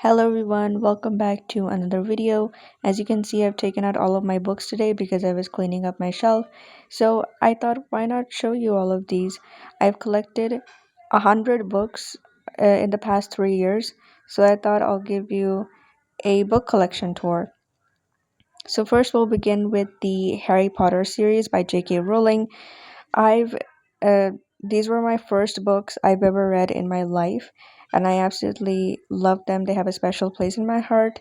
Hello everyone, welcome back to another video. As you can see, I've taken out all of my books today because I was cleaning up my shelf. So I thought, why not show you all of these? I've collected 100 books in the past 3 years. So I thought I'll give you a book collection tour. So first we'll begin with the Harry Potter series by J.K. Rowling. I've uh, these were my first books I've ever read in my life, and I absolutely love them. They have a special place in my heart,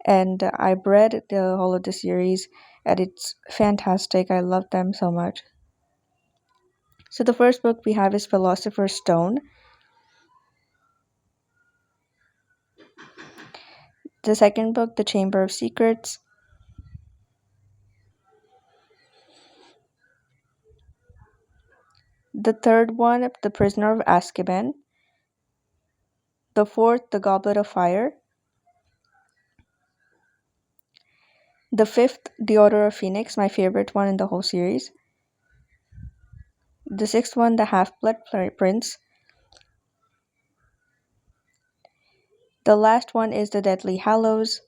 and I've read the whole of the series, and it's fantastic. I love them so much. So the first book we have is Philosopher's Stone. The second book, The Chamber of Secrets. The third one, The Prisoner of Azkaban. The fourth, The Goblet of Fire. The fifth, The Order of Phoenix, my favorite one in the whole series. The sixth one, The Half-Blood Prince. The last one is The Deathly Hallows.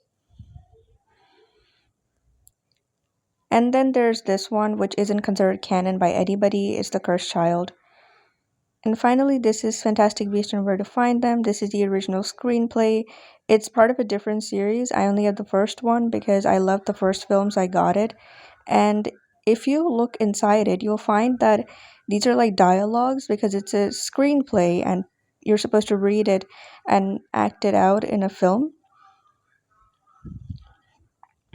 And then there's this one, which isn't considered canon by anybody. It's The Cursed Child. And finally, this is Fantastic Beasts and Where to Find Them. This is the original screenplay. It's part of a different series. I only have the first one because I loved the first films. I got it. And if you look inside it, you'll find that these are like dialogues because it's a screenplay and you're supposed to read it and act it out in a film.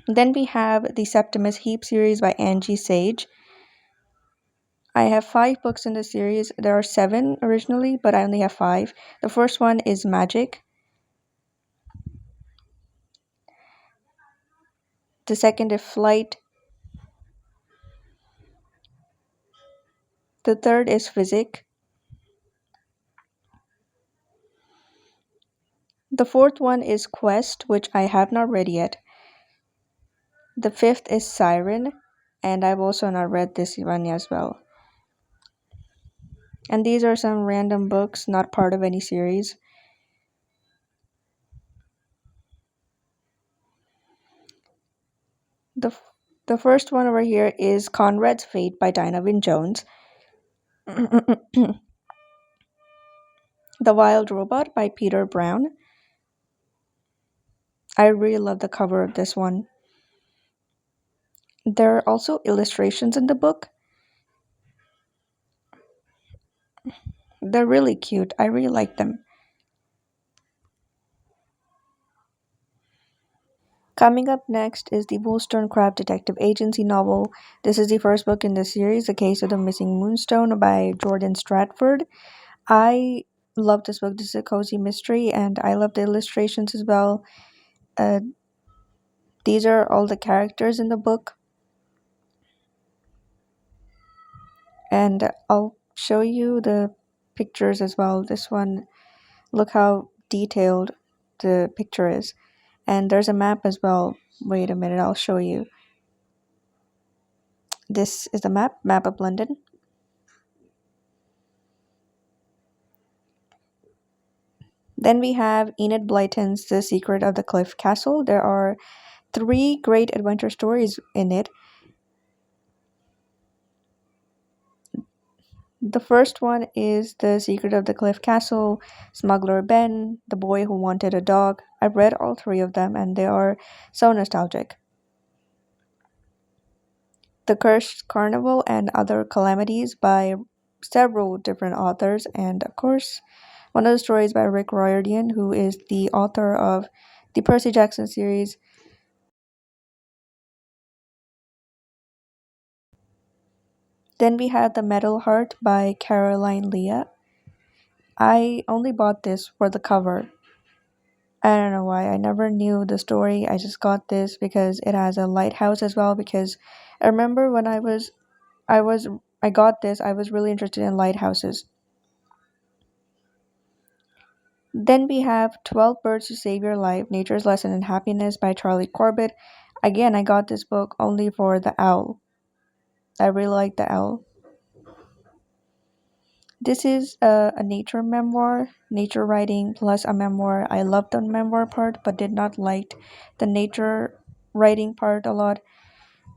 Then we have the Septimus Heap series by Angie Sage. I have 5 books in the series. There are 7 originally, but I only have 5. The first one is Magic. The second is Flight. The third is Physic. The fourth one is Quest, which I have not read yet. The fifth is Siren, and I've also not read this one as well. And these are some random books, not part of any series. The first one over here is Conrad's Fate by Dinah Wynne Jones. The Wild Robot by Peter Brown. I really love the cover of this one. There are also illustrations in the book. They're really cute. I really like them. Coming up next is the Wollstonecraft Detective Agency novel. This is the first book in the series, The Case of the Missing Moonstone by Jordan Stratford. I love this book. This is a cozy mystery, and I love the illustrations as well. Uh, these are all the characters in the book. And I'll show you the pictures as well. This one, look how detailed the picture is. And there's a map as well. Wait a minute, I'll show you. This is the map of London. Then we have Enid Blyton's The Secret of the Cliff Castle. There are 3 great adventure stories in it. The first one is The Secret of the Cliff Castle, Smuggler Ben, The Boy Who Wanted a Dog. I've read all 3 of them and they are so nostalgic. The Cursed Carnival and Other Calamities by several different authors, and of course, one of the stories by Rick Riordan, who is the author of the Percy Jackson series. Then we have The Metal Heart by Caroline Leah. I only bought this for the cover. I don't know why. I never knew the story. I just got this because it has a lighthouse as well. Because I remember when I was, I got this. I was really interested in lighthouses. Then we have 12 Birds to Save Your Life, Nature's Lesson in Happiness by Charlie Corbett. Again, I got this book only for the owl. I really like the owl. This is a nature memoir, nature writing plus a memoir. I loved the memoir part, but did not like the nature writing part a lot.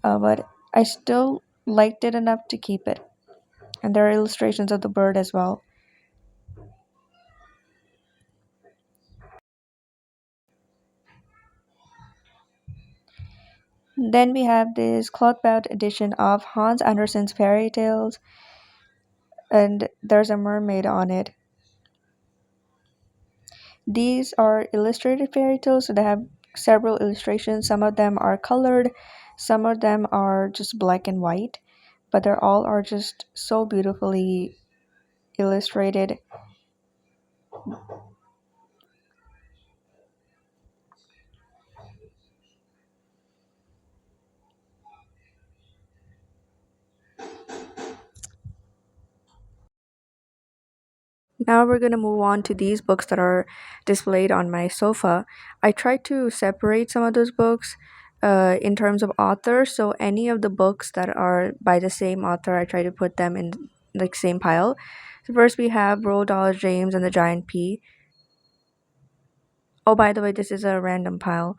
But I still liked it enough to keep it. And there are illustrations of the bird as well. Then we have this cloth-bound edition of Hans Andersen's fairy tales, and there's a mermaid on it. These are illustrated fairy tales, so they have several illustrations. Some of them are colored, some of them are just black and white, but they're all are just so beautifully illustrated. Now we're going to move on to these books that are displayed on my sofa. I tried to separate some of those books in terms of authors, so any of the books that are by the same author, I try to put them in the same pile. So first we have Roald Dahl, James and the Giant Pea. Oh, by the way, this is a random pile.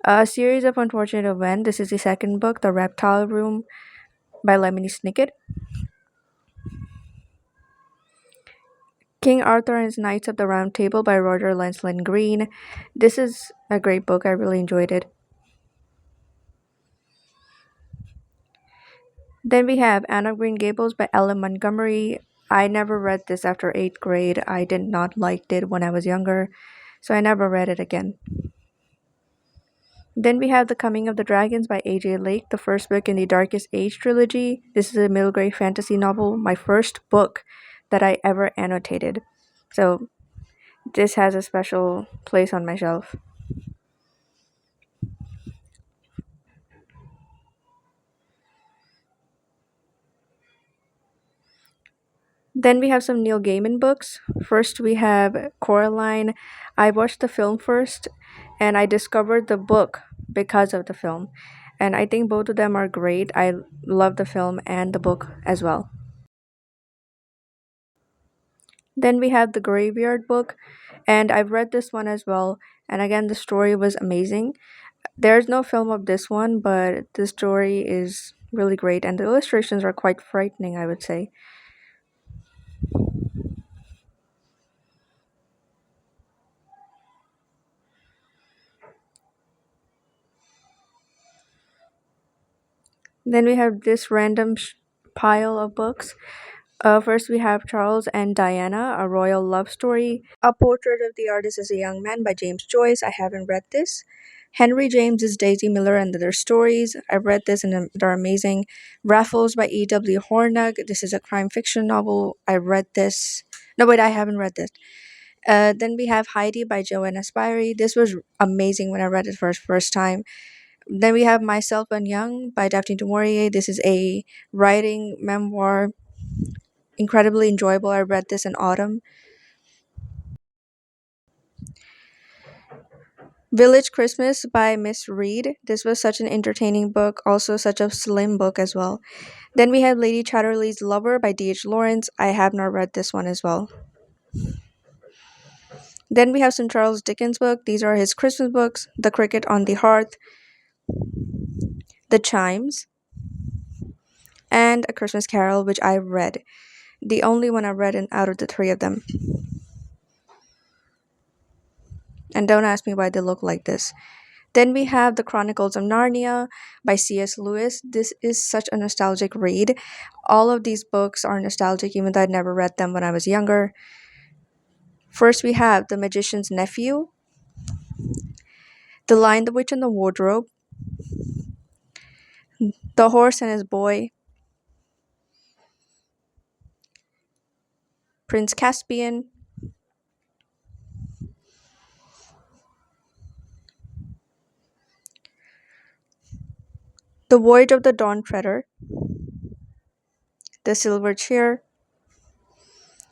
A Series of Unfortunate Events. This is the second book, The Reptile Room by Lemony Snicket. King Arthur and his Knights of the Round Table by Roger Lenslin Green. This is a great book. I really enjoyed it. Then we have Anne of Green Gables by Ellen Montgomery. I never read this after 8th grade. I did not like it when I was younger, so I never read it again. Then we have The Coming of the Dragons by A.J. Lake, the first book in the Darkest Age trilogy. This is a middle grade fantasy novel, my first book that I ever annotated. So this has a special place on my shelf. Then we have some Neil Gaiman books. First, we have Coraline. I watched the film first, and I discovered the book because of the film. And I think both of them are great. I love the film and the book as well. Then we have The Graveyard Book, and I've read this one as well. And again, the story was amazing. There's no film of this one, but the story is really great, and the illustrations are quite frightening, I would say. Then we have this random pile of books. First, we have Charles and Diana, A Royal Love Story. A Portrait of the Artist as a Young Man by James Joyce. I haven't read this. Henry James's Daisy Miller and Other Stories. I've read this and they're amazing. Raffles by E.W. Hornung. This is a crime fiction novel. I read this. No, wait, I haven't read this. Then we have Heidi by Joanna Spyri. This was amazing when I read it for the first time. Then we have Myself and Young by Daphne du Maurier. This is a writing memoir, incredibly enjoyable. I read this in autumn. Village Christmas by Miss Reed. This was such an entertaining book, also such a slim book as well. Then we have Lady Chatterley's Lover by D.H. Lawrence. I have not read this one as well. Then we have some Charles Dickens book. These are his Christmas books: The Cricket on the Hearth, The Chimes, and A Christmas Carol, which I read. The only one I read out of the three of them. And don't ask me why they look like this. Then we have The Chronicles of Narnia by C.S. Lewis. This is such a nostalgic read. All of these books are nostalgic, even though I'd never read them when I was younger. First, we have The Magician's Nephew, The Lion, the Witch, and the Wardrobe, The Horse and His Boy, Prince Caspian, The Voyage of the Dawn Treader, The Silver Chair,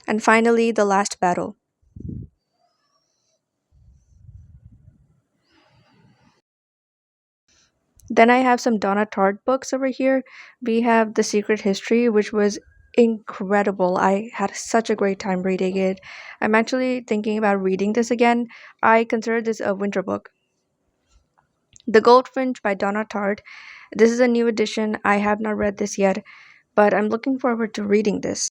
and finally, The Last Battle. Then I have some Donna Tartt books over here. We have The Secret History, which was incredible. I had such a great time reading it. I'm actually thinking about reading this again. I consider this a winter book. The Goldfinch by Donna Tartt. This is a new edition. I have not read this yet, but I'm looking forward to reading this.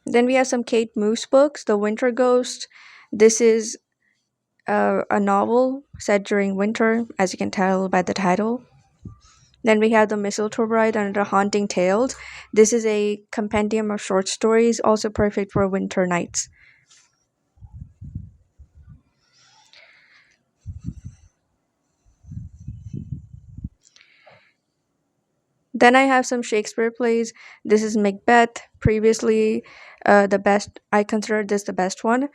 Then we have some Kate Moose books. The Winter Ghost. This is a novel set during winter, as you can tell by the title. Then we have The Mistletoe Bride and The Haunting Tales. This is a compendium of short stories, also perfect for winter nights. Then I have some Shakespeare plays. This is Macbeth, previously the best. I consider this the best one.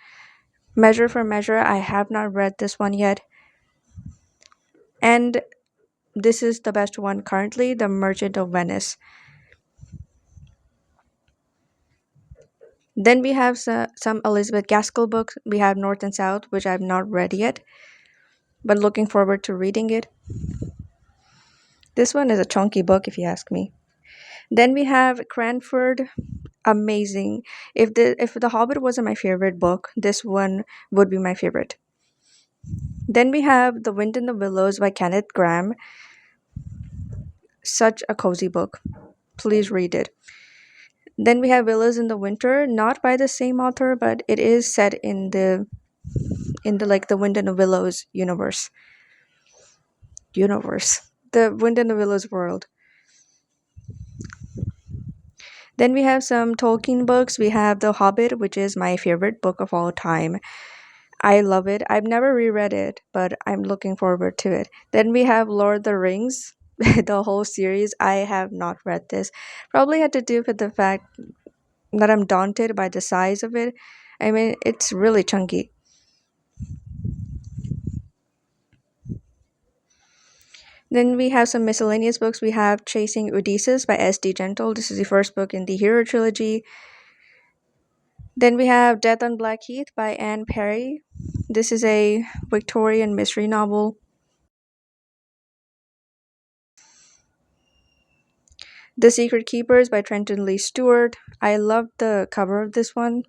Measure for Measure, I have not read this one yet. And this is the best one currently, The Merchant of Venice. Then we have some Elizabeth Gaskell books. We have North and South, which I've not read yet, but looking forward to reading it. This one is a chunky book, if you ask me. Then we have Cranford. Amazing. If the Hobbit wasn't my favorite book, this one would be my favorite. Then we have The Wind in the Willows by Kenneth Grahame. Such a cozy book. Please read it. Then we have Villas in the Winter, not by the same author, but it is set in the like the Wind in the Willows universe. The Wind in the Willows world. Then we have some Tolkien books. We have The Hobbit, which is my favorite book of all time. I love it. I've never reread it, but I'm looking forward to it. Then we have Lord of the Rings, the whole series. I have not read this. Probably had to do with the fact that I'm daunted by the size of it. I mean, it's really chunky. Then we have some miscellaneous books. We have Chasing Odysseus by S.D. Gentle. This is the first book in the Hero trilogy. Then we have Death on Blackheath by Anne Perry. This is a Victorian mystery novel. The Secret Keepers by Trenton Lee Stewart. I love the cover of this one.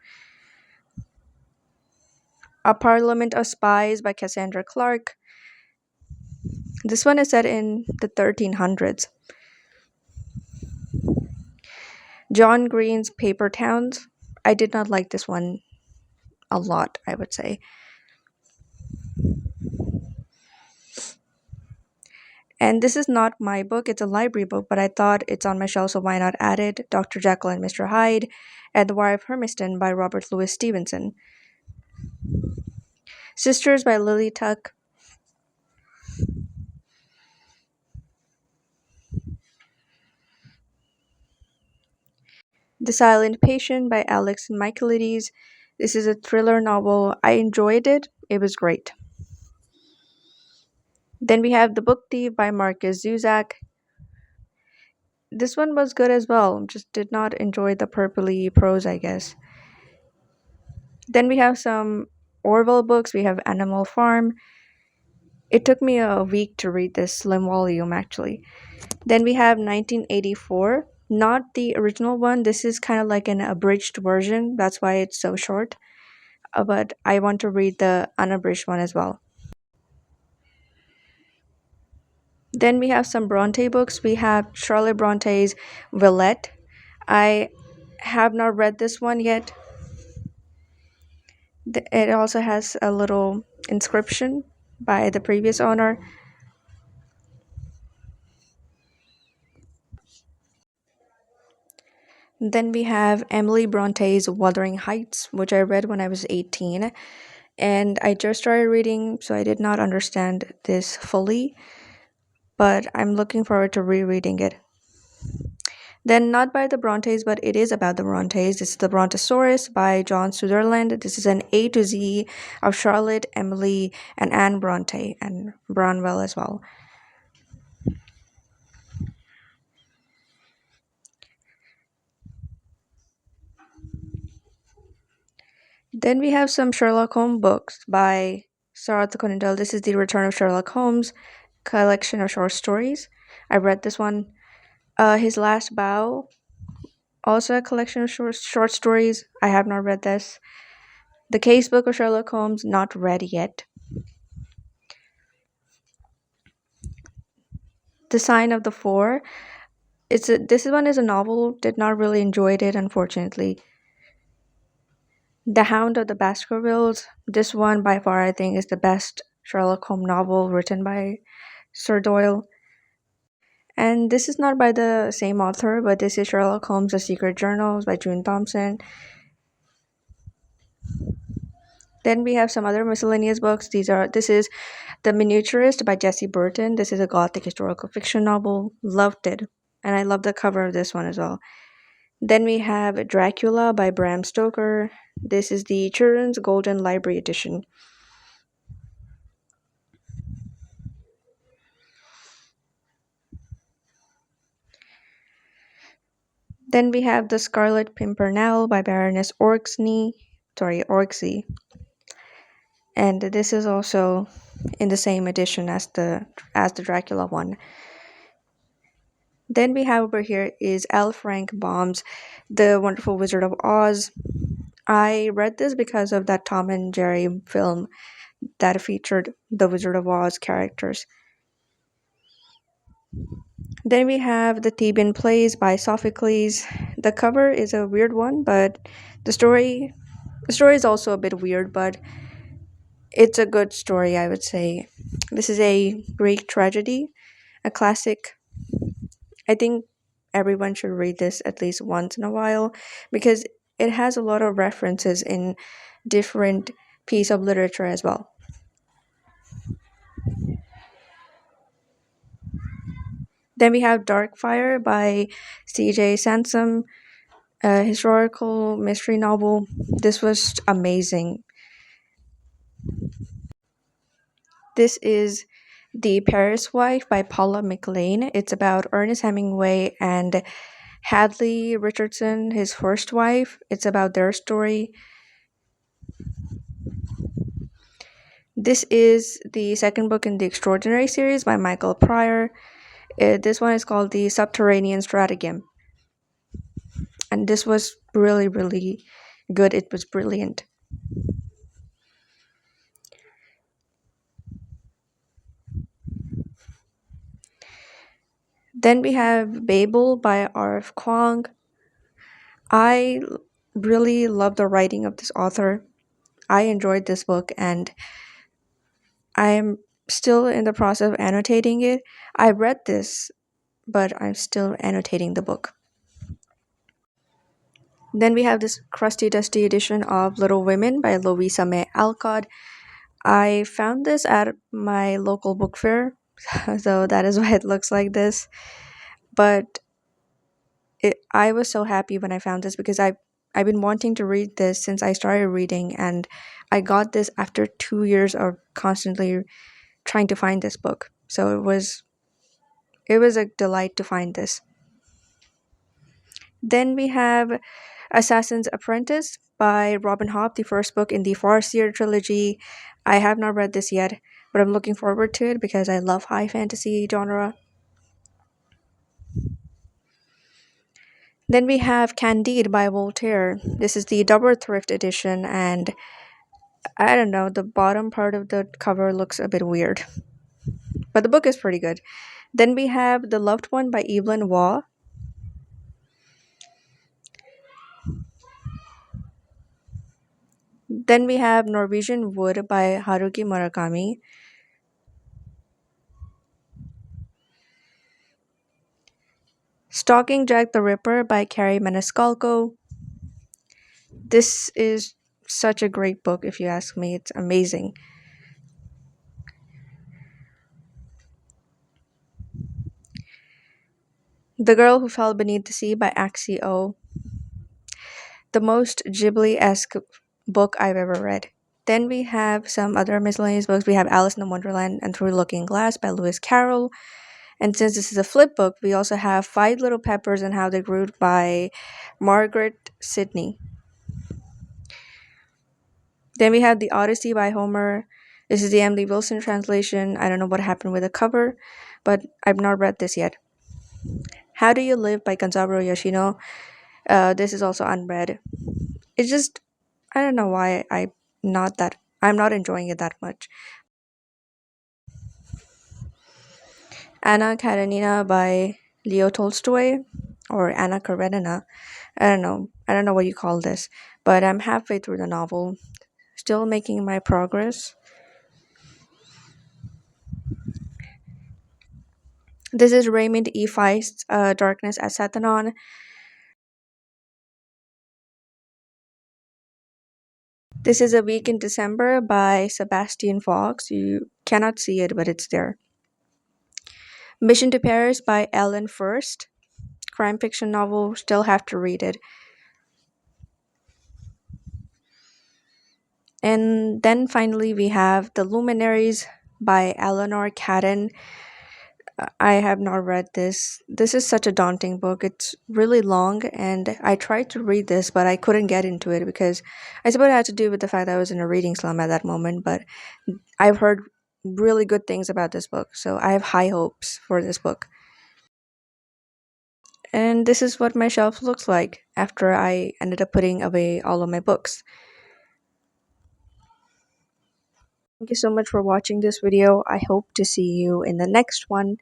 A Parliament of Spies by Cassandra Clark. This one is set in the 1300s. John Green's Paper Towns. I did not like this one a lot, I would say. And this is not my book, it's a library book, but I thought it's on my shelf, so why not add it? Dr. Jekyll and Mr. Hyde, and The Wire of Hermiston by Robert Louis Stevenson. Sisters by Lily Tuck. The Silent Patient by Alex Michaelides. This is a thriller novel. I enjoyed it. It was great. Then we have The Book Thief by Marcus Zuzak. This one was good as well. Just did not enjoy the purpley prose, I guess. Then we have some Orwell books. We have Animal Farm. It took me a week to read this slim volume, actually. Then we have 1984. Not the original one. This is kind of like an abridged version. That's why it's so short. But I want to read the unabridged one as well. Then we have some Bronte books. We have Charlotte Bronte's Villette. I have not read this one yet. It also has a little inscription by the previous owner. Then we have Emily Bronte's Wuthering Heights, which I read when I was 18. And I just started reading, so I did not understand this fully, but I'm looking forward to rereading it. Then, not by the Brontes, but it is about the Brontes. This is The Brontosaurus by John Sutherland. This is an A to Z of Charlotte, Emily, and Anne Bronte, and Branwell as well. Then we have some Sherlock Holmes books by Sir Arthur Conan Doyle. This is The Return of Sherlock Holmes, collection of short stories. I read this one. His Last Bow, also a collection of short stories. I have not read this. The Casebook of Sherlock Holmes, not read yet. The Sign of the Four. This one is a novel. Did not really enjoy it, unfortunately. The Hound of the Baskervilles. This one by far I think is the best Sherlock Holmes novel written by Sir Doyle. And this is not by the same author, but this is Sherlock Holmes: The Secret Journals by June Thompson. Then we have some other miscellaneous books. This is The Miniaturist by Jessie Burton. This is a gothic historical fiction novel. Loved it. And I love the cover of this one as well. Then we have Dracula by Bram Stoker. This is the Children's Golden Library edition. Then we have The Scarlet Pimpernel by Baroness Orczy. And this is also in the same edition as the Dracula one. Then we have over here is L. Frank Baum's The Wonderful Wizard of Oz. I read this because of that Tom and Jerry film that featured the Wizard of Oz characters. Then we have The Theban Plays by Sophocles. The cover is a weird one, but the story is also a bit weird, but it's a good story, I would say. This is a Greek tragedy, a classic. I think everyone should read this at least once in a while because it has a lot of references in different piece of literature as well. Then we have Darkfire by C.J. Sansom, a historical mystery novel. This was amazing. This is The Paris Wife by Paula McLean. It's about Ernest Hemingway and Hadley Richardson, his first wife. It's about their story. This is the second book in the Extraordinary series by Michael Pryor. This one is called The Subterranean Stratagem. And this was really, really good. It was brilliant. Then we have Babel by R.F. Kuang. I really love the writing of this author. I enjoyed this book and I'm still in the process of annotating it. I read this, but I'm still annotating the book. Then we have this crusty dusty edition of Little Women by Louisa May Alcott. I found this at my local book fair, so that is why it looks like this. But I was so happy when I found this because I've been wanting to read this since I started reading, and I got this after 2 years of constantly trying to find this book. So it was a delight to find this. Then we have Assassin's Apprentice by Robin Hobb, the first book in the Farseer trilogy. I have not read this yet, but I'm looking forward to it because I love high fantasy genre. Then we have Candide by Voltaire. This is the double thrift edition, and I don't know, the bottom part of the cover looks a bit weird. But the book is pretty good. Then we have The Loved One by Evelyn Waugh. Then we have Norwegian Wood by Haruki Murakami. Stalking Jack the Ripper by Carrie Maniscalco. This is such a great book, if you ask me. It's amazing. The Girl Who Fell Beneath the Sea by Axie O. The most Ghibli-esque book I've ever read. Then we have some other miscellaneous books. We have Alice in Wonderland and Through the Looking Glass by Lewis Carroll. And since this is a flip book, we also have Five Little Peppers and How They Grew by Margaret Sidney. Then we have The Odyssey by Homer. This is the Emily Wilson translation. I don't know what happened with the cover, but I've not read this yet. How Do You Live by Gonzalo Yoshino. This is also unread. It's just, I don't know why I'm not enjoying it that much. Anna Karenina by Leo Tolstoy, or Anna Karenina. I don't know. I don't know what you call this, but I'm halfway through the novel, still making my progress. This is Raymond E. Feist's Darkness at Satanon. This is A Week in December by Sebastian Fox. You cannot see it, but it's there. Mission to Paris by Ellen First. Crime fiction novel, still have to read it. And then finally, we have The Luminaries by Eleanor Catton. I have not read this. This is such a daunting book. It's really long, and I tried to read this, but I couldn't get into it because I suppose it had to do with the fact that I was in a reading slump at that moment. But I've heard really good things about this book, so I have high hopes for this book. And this is what my shelf looks like after I ended up putting away all of my books. Thank you so much for watching this video. I hope to see you in the next one.